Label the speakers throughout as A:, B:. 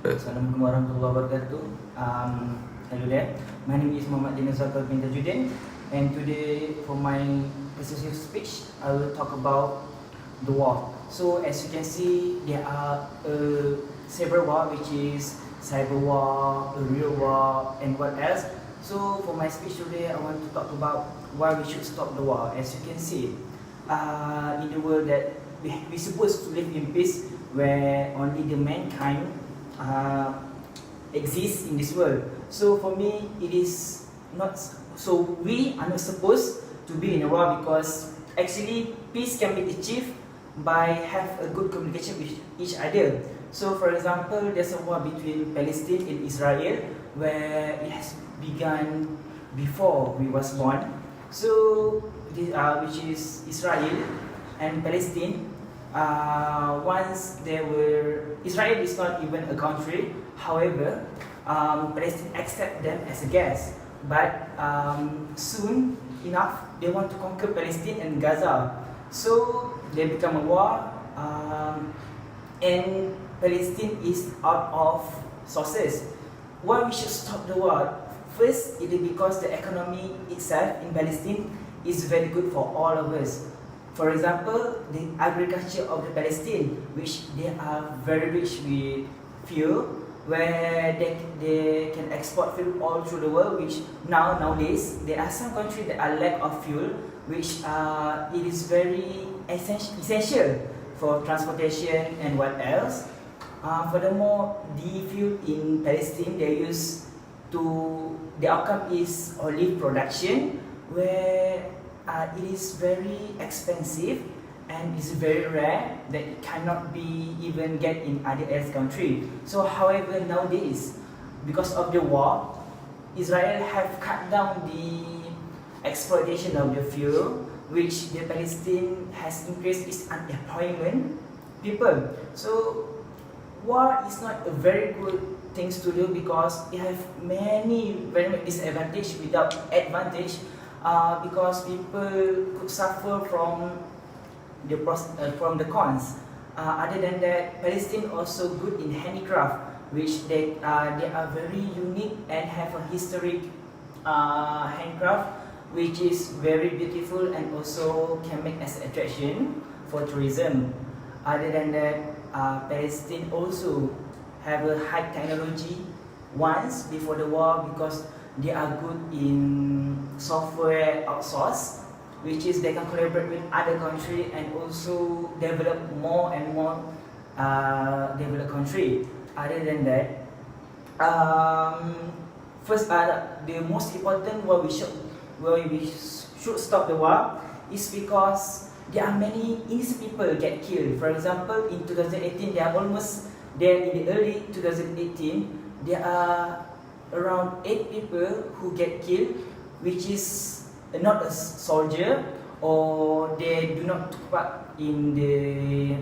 A: Assalamualaikum warahmatullahi wabarakatuh. Hello there. My name is Muhammad Dinazakar bin Tajuddin, and today for my persuasive speech, I will talk about the war. So as you can see, there are several war, which is cyber war, real war, and what else. So for my speech today, I want to talk about why we should stop the war. As you can see, in the world that we supposed to live in peace, where only the mankind exists in this world. So for me, it is not. So we are not supposed to be in a war, because actually peace can be achieved by have a good communication with each other. So for example, there's a war between Palestine and Israel, where it has begun before we was born. So which is Israel and Palestine. Once there were, Israel is not even a country. However, Palestine accept them as a guest. But soon enough, they want to conquer Palestine and Gaza. So they become a war, and Palestine is out of sources. Why we should stop the war? First, it is because the economy itself in Palestine is very good for all of us. For example, the agriculture of the Palestine, which they are very rich with fuel, where they can export fuel all through the world, which nowadays there are some countries that are lack of fuel, which it is very essential for transportation and what else. Furthermore, the fuel in Palestine they use to, the outcome is olive production, where it is very expensive and it's very rare that it cannot be even get in other else country. So however, nowadays, because of the war, Israel have cut down the exploitation of the fuel, which the Palestine has increased its unemployment people. So war is not a very good things to do, because it have many very much disadvantage without advantage. Because people could suffer from the cons. Other than that, Palestine also good in handicraft, which they are very unique and have a historic handcraft, which is very beautiful and also can make as an attraction for tourism. Other than that, Palestine also have a high technology once before the war, because they are good in software outsource, which is they can collaborate with other country and also develop more and more developed country. Other than that, first, the most important why we should stop the war is because there are many innocent people get killed. For example, in 2018, there are almost there in the early 2018, there are around 8 people who get killed, which is not a soldier, or they do not take part in the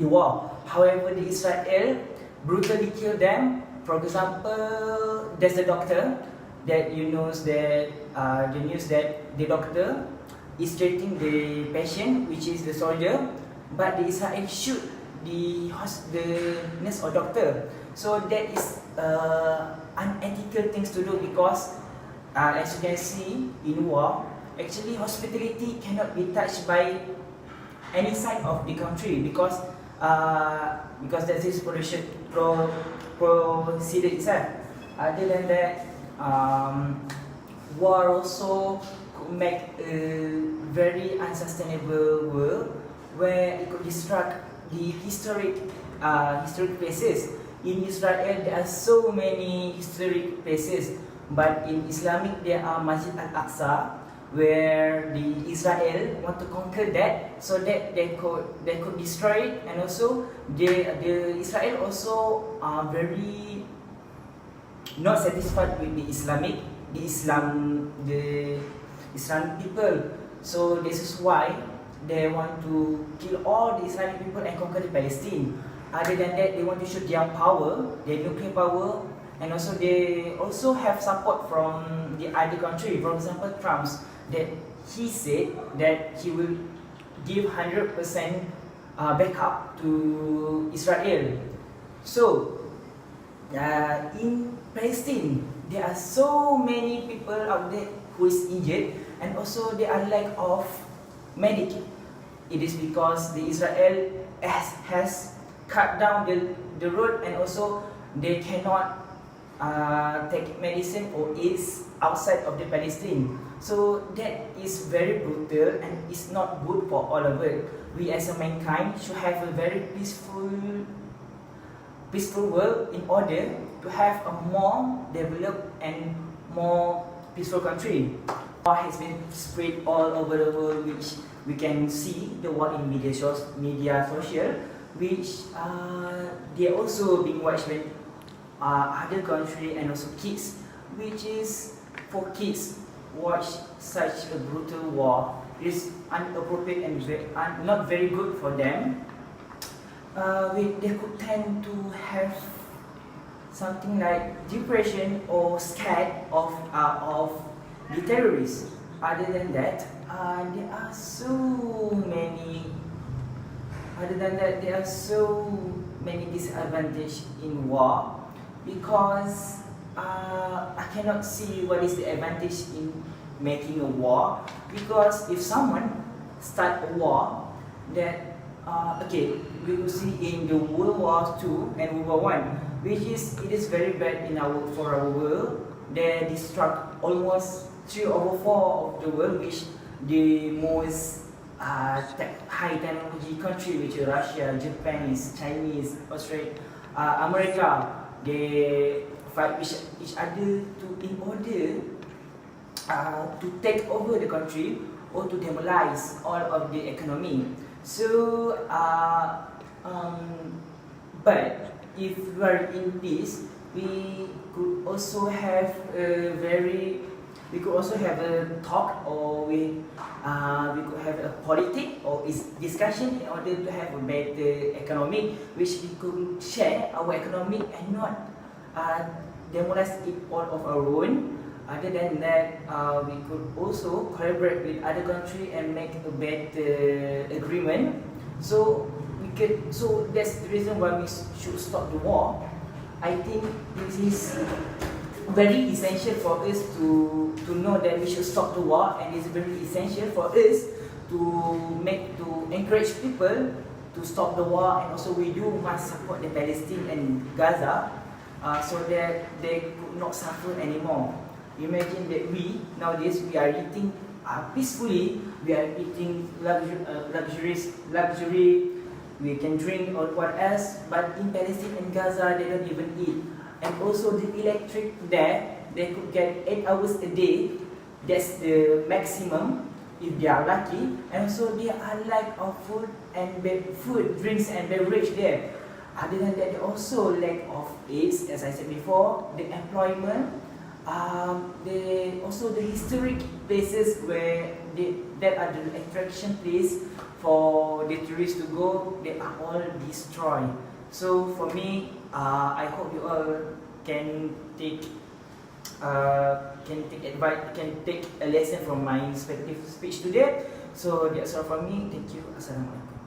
A: war. However, the Israel brutally kill them. For example, there's a doctor that knows that the news that the doctor is treating the patient, which is the soldier, but the Israel shoot the nurse or doctor. So that is unethical things to do, because as you can see in war, actually hospitality cannot be touched by any side of the country, because that is procedure itself. Other than that, war also could make a very unsustainable world, where it could distract the historic places. In Israel, there are so many historic places, but in Islamic, there are Masjid Al-Aqsa, where the Israel want to conquer that, so that they could destroy it, and also the Israel also are very not satisfied with the Islam people. So this is why they want to kill all the Islamic people and conquer the Palestine. Other than that, they want to show their power, their nuclear power, and also they also have support from the other country. For example, Trump's, that he said that he will give 100% backup to Israel. So in Palestine, there are so many people out there who is injured, and also there are lack of medic. It is because the Israel has cut down the road, and also they cannot take medicine or is outside of the Palestine. So that is very brutal and it's not good for all of it. We as a mankind should have a very peaceful world in order to have a more developed and more peaceful country. War has been spread all over the world, which we can see the war in media social, which they also being watched by other country and also kids, which is for kids watch such a brutal war is inappropriate and not very good for them. They could tend to have something like depression or scared of the terrorists. Other than that, there are so many. Other than that, there are so many disadvantages in war, because I cannot see what is the advantage in making a war. Because if someone start a war, that okay, we will see in the World War II and World War I, which is it is very bad for our world. They destruct almost 3/4 of the world, which the most high technology country, which is Russia, Japanese, Chinese, Australia, America. They fight with each other in order to take over the country or to demolish all of the economy. So, but if we are in peace, we could also have a talk, or we could have a politic or discussion in order to have a better economy, which we could share our economy and not demolish it all of our own. Other than that, we could also collaborate with other countries and make a better agreement. So that's the reason why we should stop the war. I think this is very essential for us to know that we should stop the war, and it's very essential for us to encourage people to stop the war, and also we must support the Palestine and Gaza, so that they could not suffer anymore. Imagine that nowadays we are eating peacefully, we are eating luxury, we can drink or what else, but in Palestine and Gaza they don't even eat. And also the electric there, they could get 8 hours a day. That's the maximum if they are lucky. And also there are lack of food, drinks and beverage there. Other than that, there also lack of aids, as I said before, the employment, also the historic places where that are the attraction place for the tourists to go, they are all destroyed. So for me, I hope you all can take advice, can take a lesson from my respective speech today. So that's all from me. Thank you. Assalamualaikum.